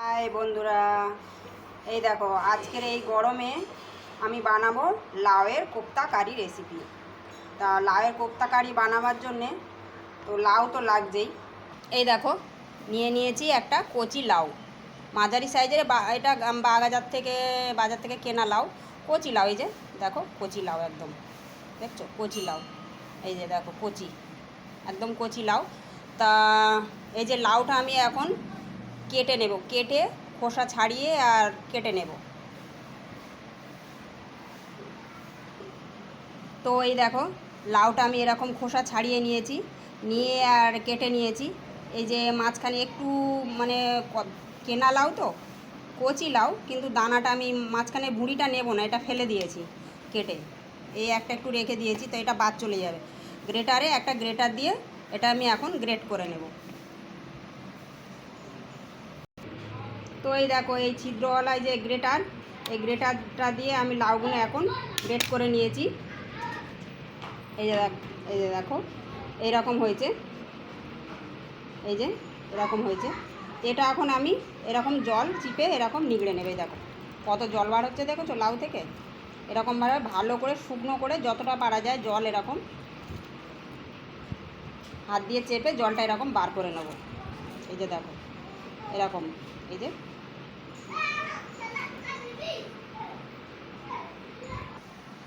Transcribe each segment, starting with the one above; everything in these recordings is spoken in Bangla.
হাই বন্ধুরা, এই দেখো আজকের এই গরমে আমি বানাবো লাউয়ের কোপ্তা কারি রেসিপি। তা লাউয়ের কোপ্তা কারি বানাবার জন্যে তো লাউ তো লাগছেই। এই দেখো নিয়ে নিয়েছি একটা কচি লাউ, মাঝারি সাইজের, এটা বাজার থেকে কেনা লাউ, কচি লাউ। এই যে দেখো কচি লাউ, একদম দেখছো কচি লাউ, এই যে দেখো কচি, একদম কচি লাউ। তা এই যে লাউটা আমি এখন কেটে নেব, কেটে খোসা ছাড়িয়ে আর কেটে নেব। তো এই দেখো লাউটা আমি এরকম খোসা ছাড়িয়ে নিয়েছি, নিয়ে আর কেটে নিয়েছি। এই যে মাঝখানে একটু মানে কেনা লাউ তো কচি লাউ, কিন্তু দানাটা আমি মাঝখানে ভুঁড়িটা নেব না, এটা ফেলে দিয়েছি কেটে, এই একটু রেখে দিয়েছি। তো এটা বাদ চলে যাবে। একটা গ্রেটার দিয়ে এটা আমি এখন গ্রেট করে নেব। তো এই দেখো এই ছিদ্রওয়ালা যে গ্রেটার, এই গ্রেটারটা দিয়ে আমি লাউগুলো এখন গ্রেট করে নিয়েছি। এই যে দেখো এইরকম হয়েছে, এই যে এরকম হয়েছে। এটা এখন আমি এরকম জল চিপে এরকম নিগড়ে নেবে। দেখো কত জল বার হচ্ছে, দেখেছো লাউ থেকে। এরকমভাবে ভালো করে শুকনো করে যতটা পারা যায় জল এরকম হাত দিয়ে চেপে জলটা এরকম বার করে নেব। এই যে দেখো এরকম, এই যে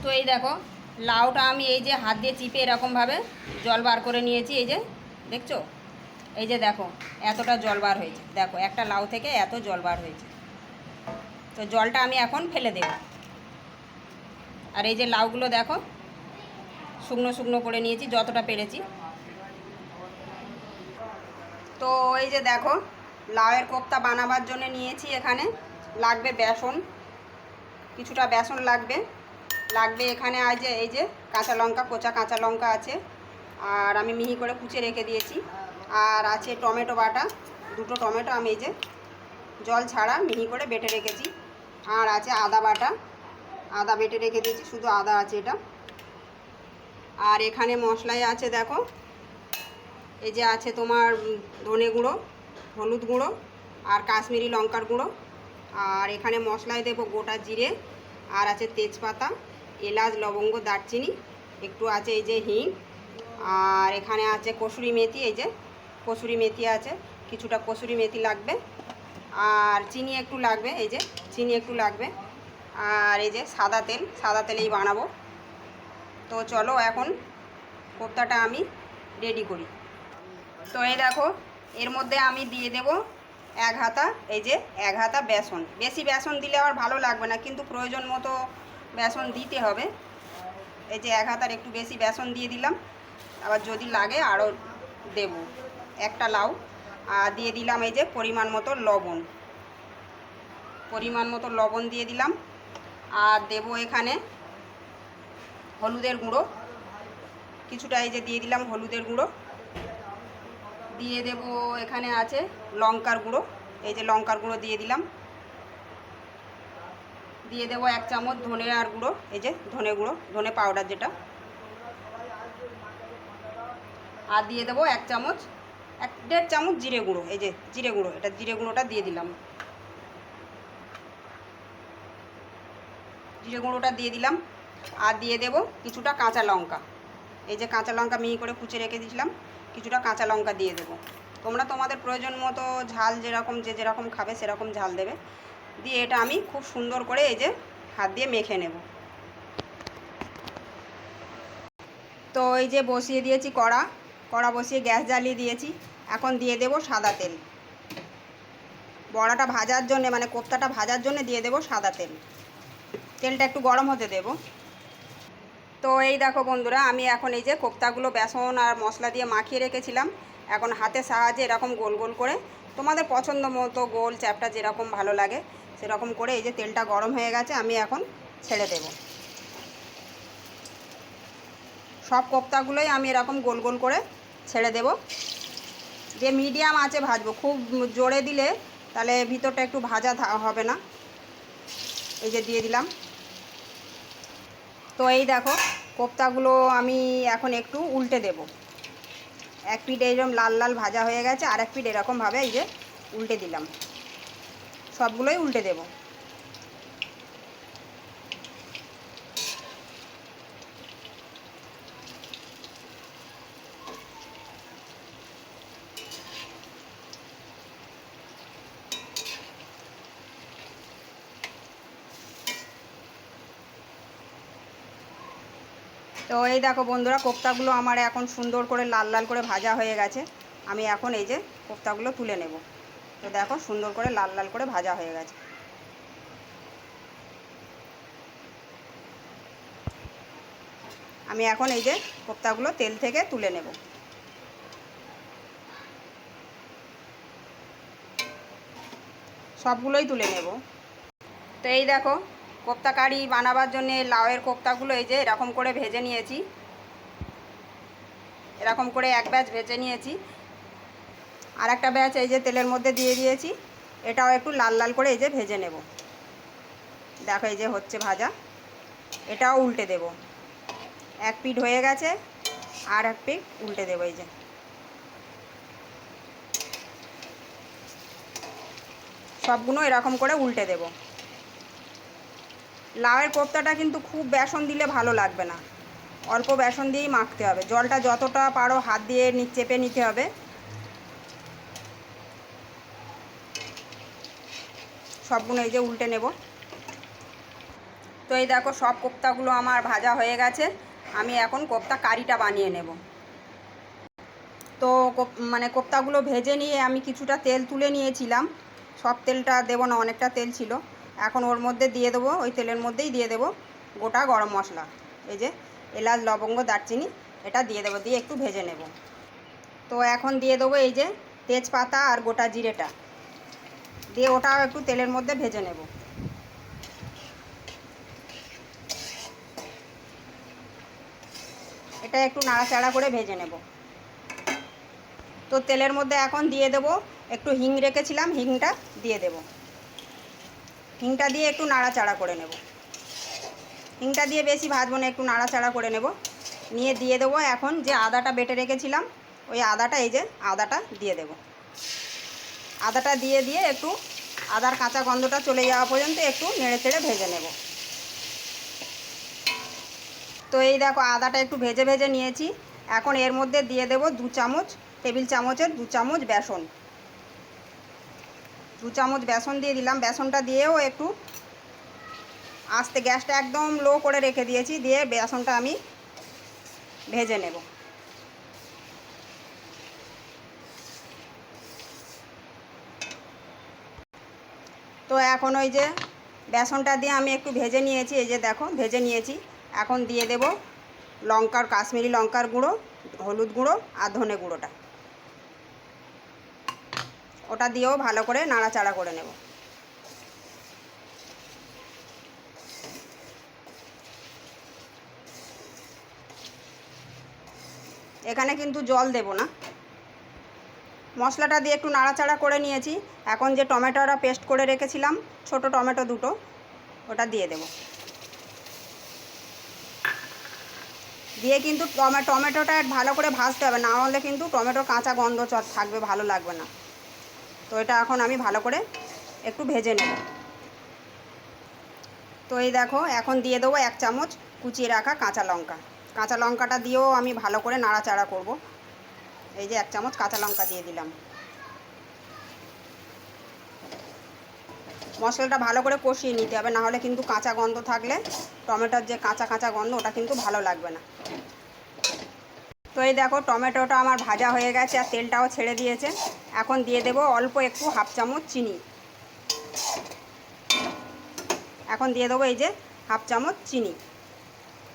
তো এই দেখো লাউটা আমি এই যে হাত দিয়ে চিপে এরকমভাবে জল বার করে নিয়েছি। এই যে দেখছো, এই যে দেখো এতটা জল বার হয়েছে, দেখো একটা লাউ থেকে এত জল বার হয়েছে। তো জলটা আমি এখন ফেলে দেব। আর এই যে লাউগুলো দেখো শুকনো শুকনো করে নিয়েছি যতটা পেরেছি। তো এই যে দেখো লাউয়ের কোপ্তা বানাবার জন্য নিয়েছি, এখানে লাগবে বেসন, কিছুটা বেসন লাগবে। এখানে আছে এই যে কাঁচা লঙ্কা, কোচা কাঁচা লঙ্কা আছে, আর আমি মিহি করে কুচে রেখে দিয়েছি। আর আছে টমেটো বাটা, দুটো টমেটো আমি এই যে জল ছাড়া মিহি করে বেটে রেখেছি। আর আছে আদা বাটা, আদা বেটে রেখে দিয়েছি, শুধু আদা আছে এটা। আর এখানে মশলায় আছে দেখো, এই যে আছে তোমার ধনে গুঁড়ো, হলুদ গুঁড়ো আর কাশ্মীরি লঙ্কার গুঁড়ো। আর এখানে মশলায় দেবো গোটা জিরে, আর আছে তেজপাতা, এলাচ, লবঙ্গ, দারচিনি, একটু আছে এই যে হিং। আর এখানে আছে কসুরি মেথি, এই যে কসুরি মেথি আছে, কিছুটা কসুরি মেথি লাগবে। আর চিনি একটু লাগবে, এই যে চিনি একটু লাগবে। আর এই যে সাদা তেলেই বানাবো। তো চলো এখন কোপ্তাটা আমি রেডি করি। তো এই দেখো এর মধ্যে আমি দিয়ে দেব এক হাতা বেসন। বেশি বেসন দিলে আবার ভালো লাগবে না, কিন্তু প্রয়োজন মতো বেসন দিতে হবে। এই যে এক হাতার একটু বেশি বেসন দিয়ে দিলাম, আবার যদি লাগে আরও দেব। একটা লাউ। আর দিয়ে দিলাম এই যে পরিমাণ মতো লবণ দিয়ে দিলাম। আর দেব এখানে হলুদের গুঁড়ো কিছুটা, এই যে দিয়ে দিলাম হলুদের গুঁড়ো। দিয়ে দেব এখানে আছে লঙ্কার গুঁড়ো, এই যে লঙ্কার গুঁড়ো দিয়ে দিলাম। দিয়ে দেব 1 চামচ ধনে আর গুঁড়ো, এই যে ধনে পাউডার যেটা। আর দিয়ে দেবো 1.5 চামচ জিরে গুঁড়ো, এই যে জিরে গুঁড়োটা দিয়ে দিলাম। জিরে গুঁড়োটা দিয়ে দিলাম। আর দিয়ে দেব কিছুটা কাঁচা লঙ্কা, এই যে কাঁচা লঙ্কা মিহি করে কুচে রেখে দিয়েছিলাম, কিছুটা কাঁচা লঙ্কা দিয়ে দেবো। তোমরা তোমাদের প্রয়োজন মতো ঝাল যেরকম খাবে সেরকম ঝাল দেবে। দিয়ে এটা আমি খুব সুন্দর করে এই যে হাত দিয়ে মেখে নেব। তো এই যে বসিয়ে দিয়েছি কড়া বসিয়ে গ্যাস জ্বালিয়ে দিয়েছি। এখন দিয়ে দেব সাদা তেল। বড়াটা ভাজার জন্যে, মানে কোপ্তাটা ভাজার জন্য দিয়ে দেব সাদা তেল। তেলটা একটু গরম হতে দেব। তো এই দেখো বন্ধুরা, আমি এখন এই যে কোপ্তাগুলো বেসন আর মশলা দিয়ে মাখিয়ে রেখেছিলাম, এখন হাতের সাহায্যে এরকম গোল গোল করে, তোমাদের পছন্দ মতো গোল চ্যাপটা যেরকম ভালো লাগে সেরকম করে, এই যে তেলটা গরম হয়ে গেছে, আমি এখন ছেড়ে দেব। সব কোপ্তাগুলোই আমি এরকম গোল গোল করে ছেড়ে দেব। দিয়ে মিডিয়াম আঁচে ভাজবো, খুব জোরে দিলে তাহলে ভিতরটা একটু ভাজা হবে না। এই যে দিয়ে দিলাম। তো এই দেখো কোপ্তাগুলো আমি এখন একটু উল্টে দেব। এক পিঠ এরকম লাল লাল ভাজা হয়ে গেছে, আর এক পিঠ এরকমভাবে এই যে উল্টে দিলাম। সবগুলোই উল্টে দেব। তো এই দেখো বন্ধুরা, কোপ্তাগুলো আমার এখন সুন্দর করে লাল লাল করে ভাজা হয়ে গেছে। আমি এখন এই যে কোপ্তাগুলো তুলে নেব। তো দেখো সুন্দর করে লাল লাল করে ভাজা হয়ে গেছে। আমি এখন এই যে কোপ্তাগুলো তেল থেকে তুলে নেব। সবগুলোই তুলে নেব। তো এই দেখো, কোপ্তা কারি বানাবার জন্য লাউয়ের কোপ্তাগুলো এই যে এরকম করে ভেজে নিয়েছি। এরকম করে এক ব্যাচ ভেজে নিয়েছি। আর একটা ব্যাচ এই যে তেলের মধ্যে দিয়ে দিয়েছি। এটাও একটু লাল লাল করে এই যে ভেজে নেব। দেখো এই যে হচ্ছে ভাজা। এটাও উল্টে দেব। এক পিঠ হয়ে গেছে, আর এক পিঠ উল্টে দেবো। এই যে সবগুলো এরকম করে উল্টে দেব। লাউয়ের কোপ্তাটা কিন্তু খুব বেসন দিলে ভালো লাগবে না, অল্প বেসন দিয়েই মাখতে হবে। জলটা যতটা পারো হাত দিয়ে চেপে নিতে হবে। সবগুলো এই যে উল্টে নেব। তো এই দেখো, সব কোপ্তাগুলো আমার ভাজা হয়ে গেছে। আমি এখন কোপ্তা কারিটা বানিয়ে নেব। তো কোপ্তাগুলো ভেজে নিয়ে আমি কিছুটা তেল তুলে নিয়েছিলাম। সব তেলটা দেবো না, অনেকটা তেল ছিল। এখন ওর মধ্যে দিয়ে দেবো, ওই তেলের মধ্যেই দিয়ে দেবো গোটা গরম মশলা। এই যে এলাচ, লবঙ্গ, দারচিনি, এটা দিয়ে দেবো। দিয়ে একটু ভেজে নেব। তো এখন দিয়ে দেবো এই যে তেজপাতা আর গোটা জিরেটা। দিয়ে ওটাও একটু তেলের মধ্যে ভেজে নেব। এটা একটু নাড়াচাড়া করে ভেজে নেব। তো তেলের মধ্যে এখন দিয়ে দেব একটু হিং রেখেছিলাম, হিংটা দিয়ে দেব। হিংটা দিয়ে একটু নাড়াচাড়া করে নেব। হিংটা দিয়ে বেশি ভাজবো না, একটু নাড়াচাড়া করে নেব। নিয়ে দিয়ে দেবো এখন যে আদাটা বেটে রেখেছিলাম, ওই আদাটা, এই যে আদাটা দিয়ে দেব। আদাটা দিয়ে দিয়ে একটু আদার কাঁচা গন্ধটা চলে যাওয়া পর্যন্ত একটু নেড়ে চেড়ে ভেজে নেব। তো এই দেখো, আদাটা একটু ভেজে ভেজে নিয়েছি। এখন এর মধ্যে দিয়ে দেব 2 চামচ, টেবিল চামচের 2 চামচ বেসন। 2 চামচ বেসন দিয়ে দিলাম। বেসনটা দিয়েও একটু আস্তে, গ্যাসটা একদম লো করে রেখে দিয়েছি। দিয়ে বেসনটা আমি ভেজে নেব। তো এখন ওই যে বেসনটা দিয়ে আমি একটু ভেজে নিয়েছি। এই যে দেখো ভেজে নিয়েছি। এখন দিয়ে দেব কাশ্মীরি লঙ্কার গুঁড়ো, হলুদ গুঁড়ো আর ধনে গুঁড়োটা। ওটা দিয়েও ভালো করে নাড়াচাড়া করে নেব। এখানে কিন্তু জল দেব না। মশলাটা দিয়ে একটু নাড়াচাড়া করে নিয়েছি। এখন যে টমেটোটা পেস্ট করে রেখেছিলাম, ছোট টমেটো 2টো, ওটা দিয়ে দেব। দিয়ে কিন্তু টমেটোটা ভালো করে ভাজতে হবে, না হলে কিন্তু টমেটোর কাঁচা গন্ধ থাকবে, ভালো লাগবে না। তো এটা এখন আমি ভালো করে একটু ভেজে নেব। তো এই দেখো, এখন দিয়ে দেবো 1 চামচ কুচিয়ে রাখা কাঁচা লঙ্কা। কাঁচা লঙ্কাটা দিয়েও আমি ভালো করে নাড়াচাড়া করব। এই যে 1 চামচ কাঁচা লঙ্কা দিয়ে দিলাম। মশলাটা ভালো করে কষিয়ে নিতে হবে, না হলে কিন্তু কাঁচা গন্ধ থাকলে, টমেটোর যে কাঁচা কাঁচা গন্ধ, ওটা কিন্তু ভালো লাগবে না। তো এই দেখো, টমেটোটা আমার ভাজা হয়ে গেছে আর তেলটাও ছেড়ে দিয়েছে। এখন দিয়ে দেব অল্প একটু 1/2 চামচ চিনি। এখন দিয়ে দেবো এই যে 1/2 চামচ চিনি।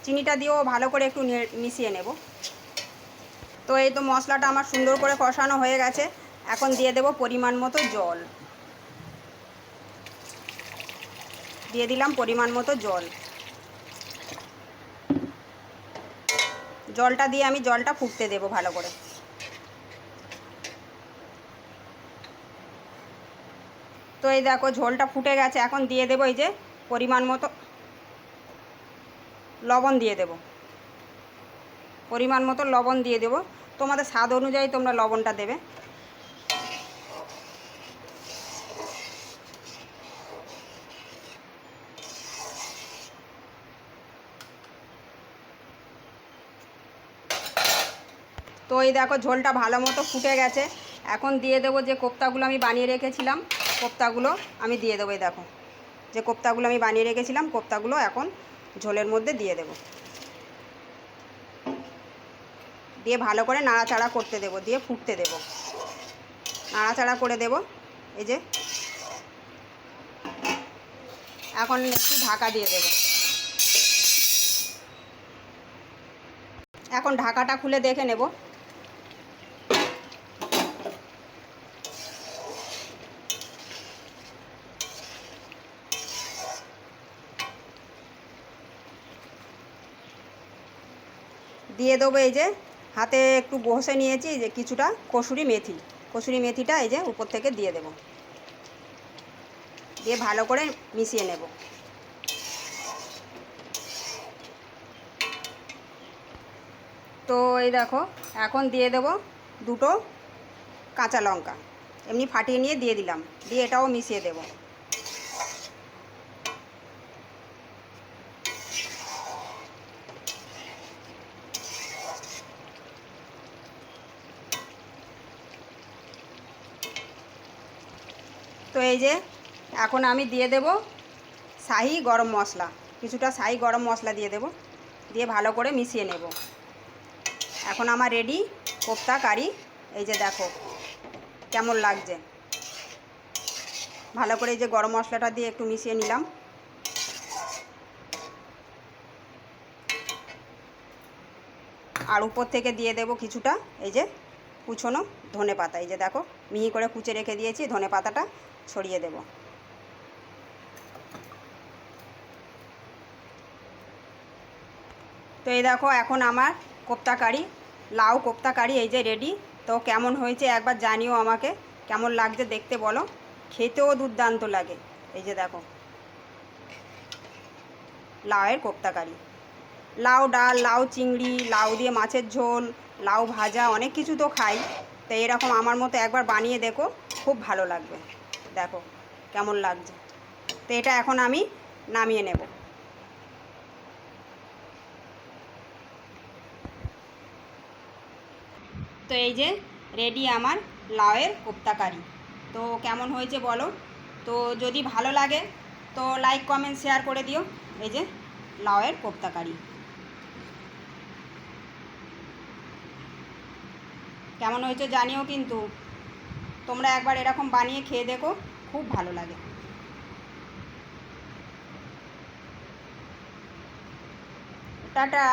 চিনিটা দিয়েও ভালো করে একটু মিশিয়ে নেব। তো এই তো মশলাটা আমার সুন্দর করে কষানো হয়ে গেছে। এখন দিয়ে দেব পরিমাণ মতো জল। দিয়ে দিলাম পরিমাণ মতো জল। জলটা দিয়ে আমি জলটা ফুটতে দেব ভালো করে। তো এই দেখো, ঝোলটা ফুটে গেছে। এখন দিয়ে দেব এই যে পরিমাণ মতো লবণ দিয়ে দেব। পরিমাণ মতো লবণ দিয়ে দেব। তোমাদের স্বাদ অনুযায়ী তোমরা লবণটা দেবে। তো এই দেখো ঝোলটা ভালো মতো ফুটে গেছে। এখন দিয়ে দেবো যে কোপ্তাগুলো আমি বানিয়ে রেখেছিলাম, কোপ্তাগুলো আমি দিয়ে দেবো। এই দেখো যে কোপ্তাগুলো আমি বানিয়ে রেখেছিলাম, কোপ্তাগুলো এখন ঝোলের মধ্যে দিয়ে দেবো। দিয়ে ভালো করে নাড়াচাড়া করতে দেবো, দিয়ে ফুটতে দেবো, নাড়াচাড়া করে দেবো। এই যে এখন একটু ঢাকা দিয়ে দেবো। এখন ঢাকাটা খুলে দেখে নেব। দিয়ে দেবো এই যে হাতে একটু ঘষে নিয়েছি যে কিছুটা কসুরি মেথি, কসুরি মেথিটা এই যে উপর থেকে দিয়ে দেব, দিয়ে ভালো করে মিশিয়ে নেব। তো এই দেখো এখন দিয়ে দেব দুটো কাঁচা লঙ্কা, এমনি ফাটিয়ে নিয়ে দিয়ে দিলাম, দিয়ে এটাও মিশিয়ে দেব। তো এই যে এখন আমি দিয়ে দেব শাহি গরম মশলা, কিছুটা শাহি গরম মশলা দিয়ে দেব, দিয়ে ভালো করে মিশিয়ে নেব। এখন আমার রেডি কোপ্তা কারি। এই যে দেখো কেমন লাগছে, ভালো করে এই যে গরম মশলাটা দিয়ে একটু মিশিয়ে নিলাম। আর উপর থেকে দিয়ে দেব কিছুটা এই যে কুচনো ধনে পাতা, এই যে দেখো মিহি করে কুচে রেখে দিয়েছি, ধনে পাতাটা ছড়িয়ে দেব। তো এই দেখো এখন আমার কোপ্তা কারি, লাউ কোপ্তা কারি এই যে রেডি। তো কেমন হয়েছে একবার জানিও আমাকে, কেমন লাগছে দেখতে বলো, খেতেও দুর্দান্ত লাগে। এই যে দেখো লাউয়ের কোপ্তা কারি, লাউ ডাল, লাউ চিংড়ি, লাউ দিয়ে মাছের ঝোল, লাউ ভাজা, অনেক কিছু তো খাই। তো এরকম আমার মতো একবার বানিয়ে দেখো, খুব ভালো লাগবে। দেখো কেমন লাগছে। তো এটা এখন আমি নামিয়ে নেব। তো এই যে রেডি আমার লাউয়ের কোপ্তা কারি। তো কেমন হয়েছে বলো। তো যদি ভালো লাগে তো লাইক কমেন্ট শেয়ার করে দিও। এই যে লাউয়ের কোপ্তা কারি কেমন হয়েছে জানিও, কিন্তু তোমরা একবার এরকম বানিয়ে খেয়ে দেখো, খুব ভালো লাগে। টাটা।